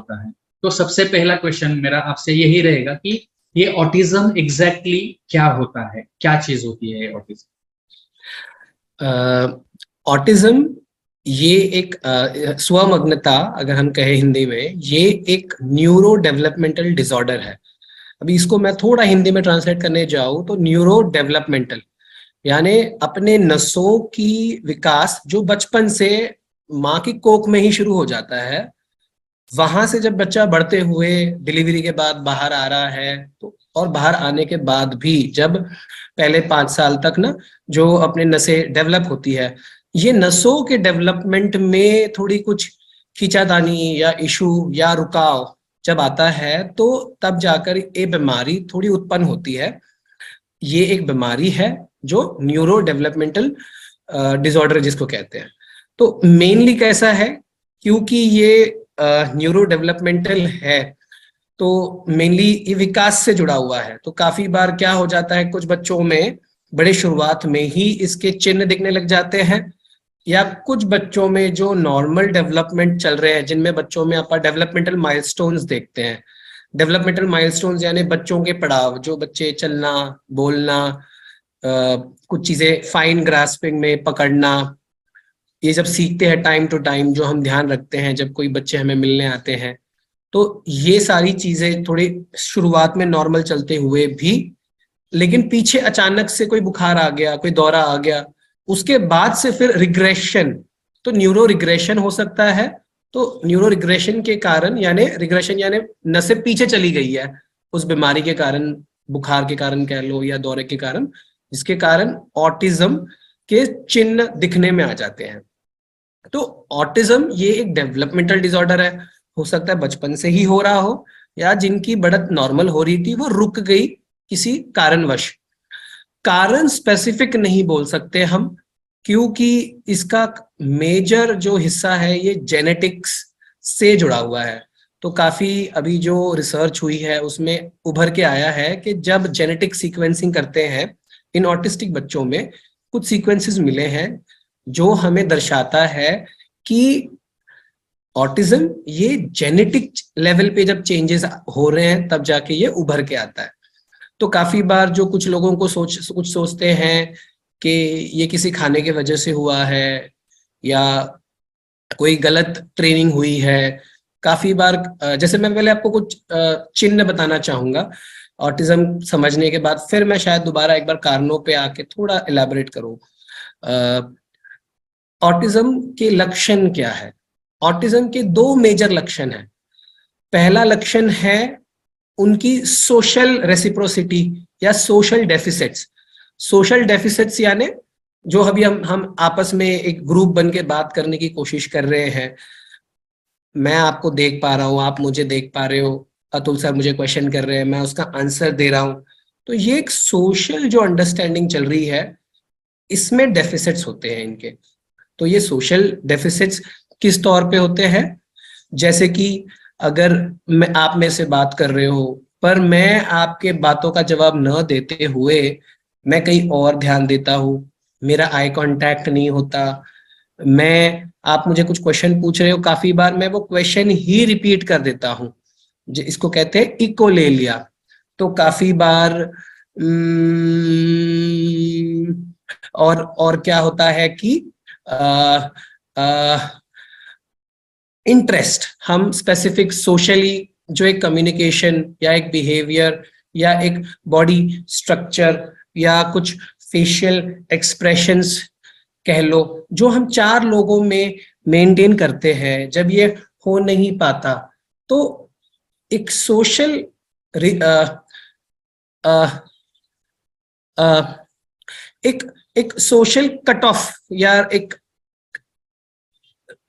होता है। तो सबसे पहला क्वेश्चन मेरा आपसे यही रहेगा कि ये ऑटिज्म एग्जैक्टली क्या होता है, क्या चीज होती है ऑटिज्म? ऑटिज्म ये एक स्वमग्नता, अगर हम कहें हिंदी में, ये एक न्यूरो डेवलपमेंटल डिसऑर्डर है। अभी इसको मैं थोड़ा हिंदी में ट्रांसलेट करने जाऊं तो न्यूरो डेवलपमेंटल यानी अपने नसों की विकास जो बचपन से माँ की कोख में ही शुरू हो जाता है, वहां से जब बच्चा बढ़ते हुए डिलीवरी के बाद बाहर आ रहा है, तो और बाहर आने के बाद भी जब पहले 5 साल तक ना जो अपने नसें डेवलप होती है, ये नसों के डेवलपमेंट में थोड़ी कुछ खींचातानी या इशू या रुकाव जब आता है, तो तब जाकर ये बीमारी थोड़ी उत्पन्न होती है। ये एक बीमारी है जो न्यूरो डेवलपमेंटल डिसऑर्डर जिसको कहते हैं। तो मेनली कैसा है, क्योंकि ये न्यूरो डेवलपमेंटल है, तो मेनली ये विकास से जुड़ा हुआ है। तो काफी बार क्या हो जाता है, कुछ बच्चों में बड़े शुरुआत में ही इसके चिन्ह दिखने लग जाते हैं, या कुछ बच्चों में जो नॉर्मल डेवलपमेंट चल रहे हैं, जिनमें बच्चों में आप डेवलपमेंटल माइलस्टोन्स देखते हैं। डेवलपमेंटल माइलस्टोन्स यानी बच्चों के पड़ाव, जो बच्चे चलना, बोलना, कुछ चीजें फाइन ग्रास्पिंग में पकड़ना, ये जब सीखते हैं टाइम टू टाइम, जो हम ध्यान रखते हैं जब कोई बच्चे हमें मिलने आते हैं, तो ये सारी चीजें थोड़ी शुरुआत में नॉर्मल चलते हुए भी, लेकिन पीछे अचानक से कोई बुखार आ गया, कोई दौरा आ गया, उसके बाद से फिर रिग्रेशन, तो न्यूरो रिग्रेशन हो सकता है। तो न्यूरो रिग्रेशन के कारण, यानी रिग्रेशन यानी नसें पीछे चली गई है उस बीमारी के कारण, बुखार के कारण कह लो या दौरे के कारण, जिसके कारण ऑटिज्म के चिन्ह दिखने में आ जाते हैं। तो ऑटिज्म ये एक डेवलपमेंटल डिसऑर्डर है, हो सकता है बचपन से ही हो रहा हो, या जिनकी बढ़त नॉर्मल हो रही थी वो रुक गई किसी कारणवश। कारण स्पेसिफिक नहीं बोल सकते हम, क्योंकि इसका मेजर जो हिस्सा है ये जेनेटिक्स से जुड़ा हुआ है। तो काफी अभी जो रिसर्च हुई है उसमें उभर के आया है कि जब जेनेटिक सीक्वेंसिंग करते हैं इन ऑटिस्टिक बच्चों में, कुछ सीक्वेंसेस मिले हैं जो हमें दर्शाता है कि ऑटिज्म ये जेनेटिक लेवल पे जब चेंजेस हो रहे हैं तब जाके ये उभर के आता है। तो काफी बार जो कुछ लोगों को कुछ सोचते हैं कि ये किसी खाने के वजह से हुआ है या कोई गलत ट्रेनिंग हुई है। काफी बार जैसे मैं पहले आपको कुछ चिन्ह बताना चाहूंगा ऑटिज्म समझने के बाद, फिर मैं शायद दोबारा एक बार कारणों पे आके थोड़ा इलेबोरेट करूं। ऑटिज्म के लक्षण क्या है? ऑटिज्म के दो मेजर लक्षण हैं। पहला लक्षण है उनकी सोशल रेसिप्रोसिटी या सोशल डेफिसिट्स। सोशल डेफिसिट्स यानी जो अभी हम आपस में एक ग्रुप बन के बात करने की कोशिश कर रहे हैं, मैं आपको देख पा रहा हूं, आप मुझे देख पा रहे हो, अतुल सर मुझे क्वेश्चन कर रहे हैं, मैं उसका आंसर दे रहा हूं। तो ये एक सोशल जो अंडरस्टैंडिंग चल रही है, इसमें डेफिसिट्स होते हैं इनके। तो ये सोशल डेफिसिट्स किस तौर पे होते हैं? जैसे कि अगर मैं आप में से बात कर रहे हो, पर मैं आपके बातों का जवाब न देते हुए मैं कहीं और ध्यान देता हूँ, मेरा आई कांटेक्ट नहीं होता, मैं आप मुझे कुछ क्वेश्चन पूछ रहे हो, काफी बार मैं वो क्वेश्चन ही रिपीट कर देता हूँ, इसको कहते हैं इकोलेलिया। तो काफी बार और क्या होता है कि इंटरेस्ट, हम स्पेसिफिक सोशली जो एक कम्युनिकेशन या एक बिहेवियर या एक बॉडी स्ट्रक्चर या कुछ फेशियल एक्सप्रेशंस कह लो, जो हम चार लोगों में मेंटेन करते हैं, जब ये हो नहीं पाता तो एक सोशल एक एक सोशल कट ऑफ या एक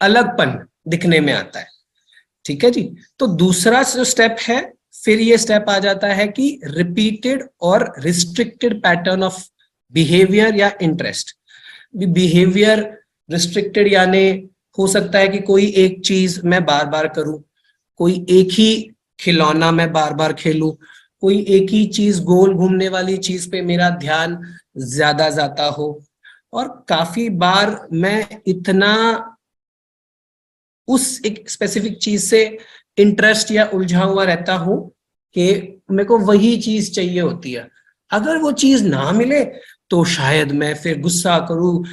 अलगपन दिखने में आता है। ठीक है जी। तो दूसरा जो स्टेप है, फिर ये स्टेप आ जाता है कि रिपीटेड और रिस्ट्रिक्टेड पैटर्न ऑफ बिहेवियर या इंटरेस्ट। बिहेवियर रिस्ट्रिक्टेड यानी हो सकता है कि कोई एक चीज मैं बार बार करूं, कोई एक ही खिलौना मैं बार बार खेलूं, कोई एक ही चीज, गोल घूमने वाली चीज पे मेरा ध्यान ज्यादा जाता हो, और काफी बार मैं इतना उस एक स्पेसिफिक चीज से इंटरेस्ट या उलझा हुआ रहता हूँ कि मेरे को वही चीज चाहिए होती है। अगर वो चीज ना मिले तो शायद मैं फिर गुस्सा करूँ,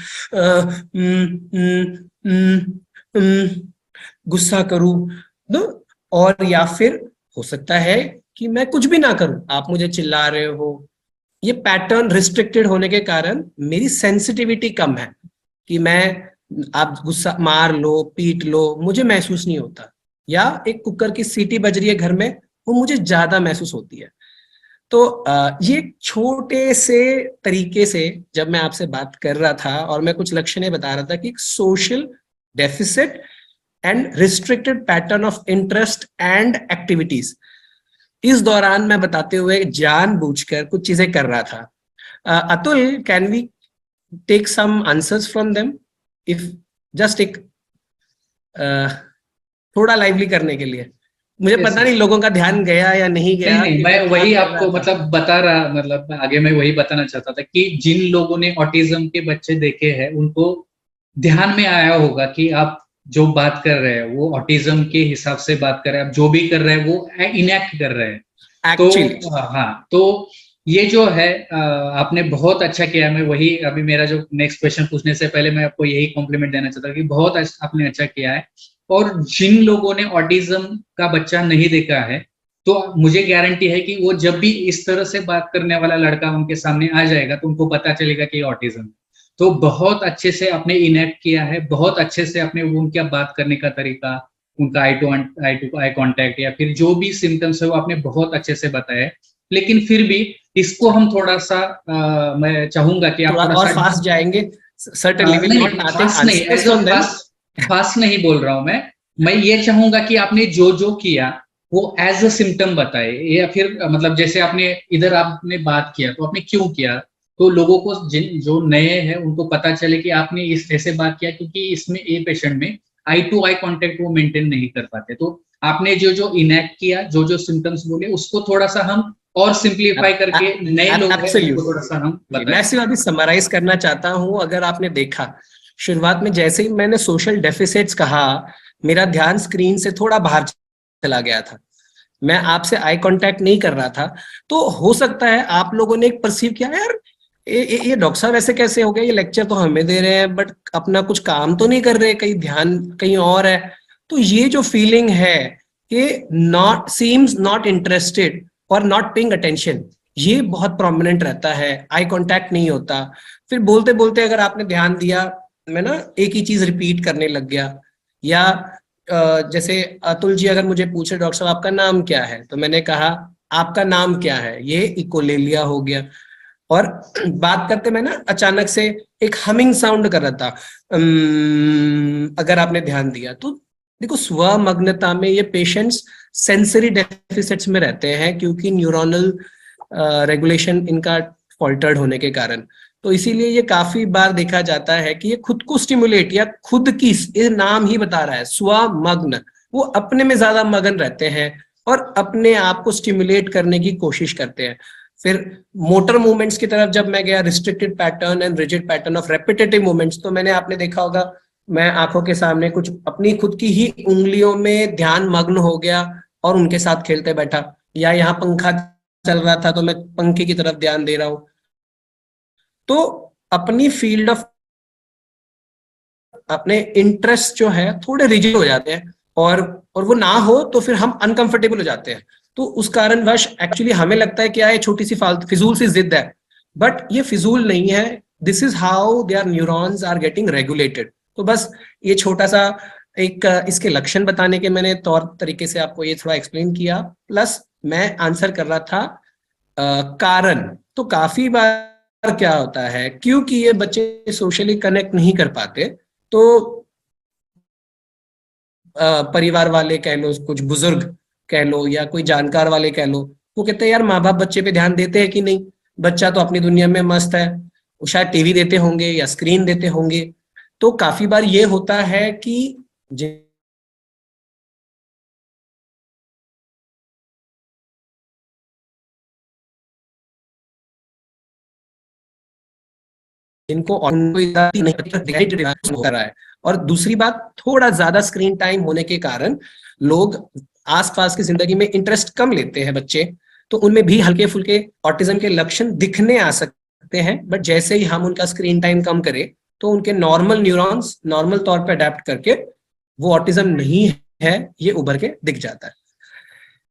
गुस्सा करूँ तो, और या फिर हो सकता है कि मैं कुछ भी ना करूं, आप मुझे चिल्ला रहे हो। ये पैटर्न रिस्ट्रिक्टेड होने के कारण मेरी सेंसिटिविटी कम है कि मैं, आप गुस्सा मार लो पीट लो मुझे महसूस नहीं होता, या एक कुकर की सीटी बज रही है घर में वो मुझे ज्यादा महसूस होती है। तो ये छोटे से तरीके से जब मैं आपसे बात कर रहा था और मैं कुछ लक्षणें बता रहा था कि social deficit and restricted pattern of interest and activities, इस दौरान मैं बताते हुए जानबूझकर कुछ चीजें कर रहा था। Atul, can we take some answers from them, if just एक थोड़ा लाइवली करने के लिए। मुझे यस पता यस। नहीं लोगों का ध्यान गया या नहीं नहीं गया नहीं, कि मैं मैं क्या वही कर रहा आपको था। मतलब बता रहा, मतलब आगे मैं वही बताना चाहता था कि जिन लोगों ने ऑटिज्म के बच्चे देखे हैं उनको ध्यान में आया होगा कि आप जो बात कर रहे हैं वो ऑटिज्म के हिसाब से बात कर रहे हैं, आप जो भी कर रहे हैं वो इनएक्ट कर रहे हैं। तो एक्चुअली हाँ, तो ये जो है आपने बहुत अच्छा किया। मैं वही अभी मेरा जो नेक्स्ट क्वेश्चन पूछने से पहले मैं आपको यही कॉम्प्लीमेंट देना चाहता हूँ कि बहुत आपने अच्छा किया है। और जिन लोगों ने ऑटिज्म का बच्चा नहीं देखा है तो मुझे गारंटी है कि वो जब भी इस तरह से बात करने वाला लड़का उनके सामने आ जाएगा तो उनको पता चलेगा कि ऑटिज्म। तो बहुत अच्छे से आपने इनेक्ट किया है, बहुत अच्छे से आपने उनका बात करने का तरीका, उनका आई कांटेक्ट या फिर जो भी सिम्टम्स है वो आपने बहुत अच्छे से बताया। लेकिन फिर भी इसको हम थोड़ा सा मैं चाहूंगा कि आप थोड़ा थोड़ा और सा फास्ट जाएंगे, सर्टेनली विल नहीं नॉट नहीं, आस्किंग फास्ट नहीं, answers as a from them. Fast fast नहीं बोल रहा हूं मैं ये चाहूंगा कि आपने जो जो किया वो एज अ सिम्टम बताए, या फिर मतलब जैसे आपने इधर आपने बात किया तो आपने क्यों किया, तो लोगों को जिन जो नए हैं उनको पता चले कि आपने इस ऐसे बात किया क्योंकि इसमें ए पेशेंट में आई टू आई कांटेक्ट वो मेंटेन नहीं कर पाते। तो आपने जो जो इनएक्ट किया, जो जो सिम्टम्स बोले उसको थोड़ा सा हम और सिंप्लीफाई करके नए लोग हैं उनको थोड़ा सा हम मैं बताएं। सिर्फ अभी समराइज करना चाहता हूं। अगर आपने देखा शुरुआत में जैसे ही मैंने सोशल डेफिसिट्स कहा, मेरा ध्यान स्क्रीन से थोड़ा बाहर चला गया था, मैं आपसे आई कांटेक्ट नहीं कर रहा था। तो हो सकता है आप लोगों ने एक परसीव किया, यार ये डॉक्टर साहब ऐसे कैसे हो गया, ये लेक्चर तो हमें दे रहे हैं बट अपना कुछ काम तो नहीं कर रहे, कहीं ध्यान कहीं और है। तो ये जो फीलिंग है कि नॉट सीम्स नॉट इंटरेस्टेड और नॉट पेइंग अटेंशन, ये बहुत प्रोमिनेंट रहता है। आई कांटेक्ट नहीं होता, फिर बोलते बोलते अगर आपने ध्यान दिया मैं ना एक ही चीज रिपीट करने लग गया। या जैसे अतुल जी अगर मुझे पूछे डॉक्टर साहब आपका नाम क्या है, तो मैंने कहा आपका नाम क्या है, ये इकोलेलिया हो गया। और बात करते मैं ना अचानक से एक हमिंग साउंड कर रहा था, अगर आपने ध्यान दिया तो देखो स्वमग्नता में ये पेशेंट्स सेंसरी डेफिसिट्स में रहते हैं क्योंकि न्यूरोनल रेगुलेशन इनका फॉल्टर्ड होने के कारण। तो इसीलिए ये काफी बार देखा जाता है कि ये खुद को स्टिमुलेट या खुद की, ये नाम ही बता रहा है स्वमग्न, वो अपने में ज्यादा मगन रहते हैं और अपने आप को स्टिमुलेट करने की कोशिश करते हैं। फिर मोटर मूवमेंट्स की तरफ जब मैं गया, restricted pattern and rigid pattern of repetitive movements, तो मैंने आपने देखा होगा मैं आंखों के सामने कुछ अपनी खुद की ही उंगलियों में ध्यान मग्न हो गया और उनके साथ खेलते बैठा, या यहाँ पंखा चल रहा था तो मैं पंखे की तरफ ध्यान दे रहा हूं। तो अपनी फील्ड ऑफ अपने इंटरेस्ट जो है थोड़े रिजिड हो जाते हैं, और वो ना हो तो फिर हम अनकंफर्टेबल हो जाते हैं। तो उस कारणवश एक्चुअली हमें लगता है कि ये छोटी सी फालतू फिजूल सी जिद है, बट ये फिजूल नहीं है। This is how their neurons are getting regulated. तो बस ये छोटा सा एक इसके लक्षण बताने के मैंने तौर तरीके से आपको ये थोड़ा एक्सप्लेन किया, प्लस मैं आंसर कर रहा था कारण। तो काफी बार क्या होता है क्योंकि ये बच्चे सोशली कनेक्ट नहीं कर पाते, तो परिवार वाले कह लो, कुछ बुजुर्ग कह लो या कोई जानकार वाले कह लो, वो कहते हैं यार माँ बाप बच्चे पे ध्यान देते हैं कि नहीं, बच्चा तो अपनी दुनिया में मस्त है, वो शायद टीवी देते होंगे या स्क्रीन देते होंगे। तो काफी बार ये होता है कि इनको नहीं हो रहा है। और दूसरी बात, थोड़ा ज्यादा स्क्रीन टाइम होने के कारण लोग आसपास की जिंदगी में इंटरेस्ट कम लेते हैं बच्चे, तो उनमें भी हल्के फुल्के ऑटिज्म के लक्षण दिखने आ सकते हैं, बट जैसे ही हम उनका स्क्रीन टाइम कम करें तो उनके नॉर्मल न्यूरॉन्स नॉर्मल तौर पर अडेप्ट करके वो ऑटिज्म नहीं है ये उभर के दिख जाता है।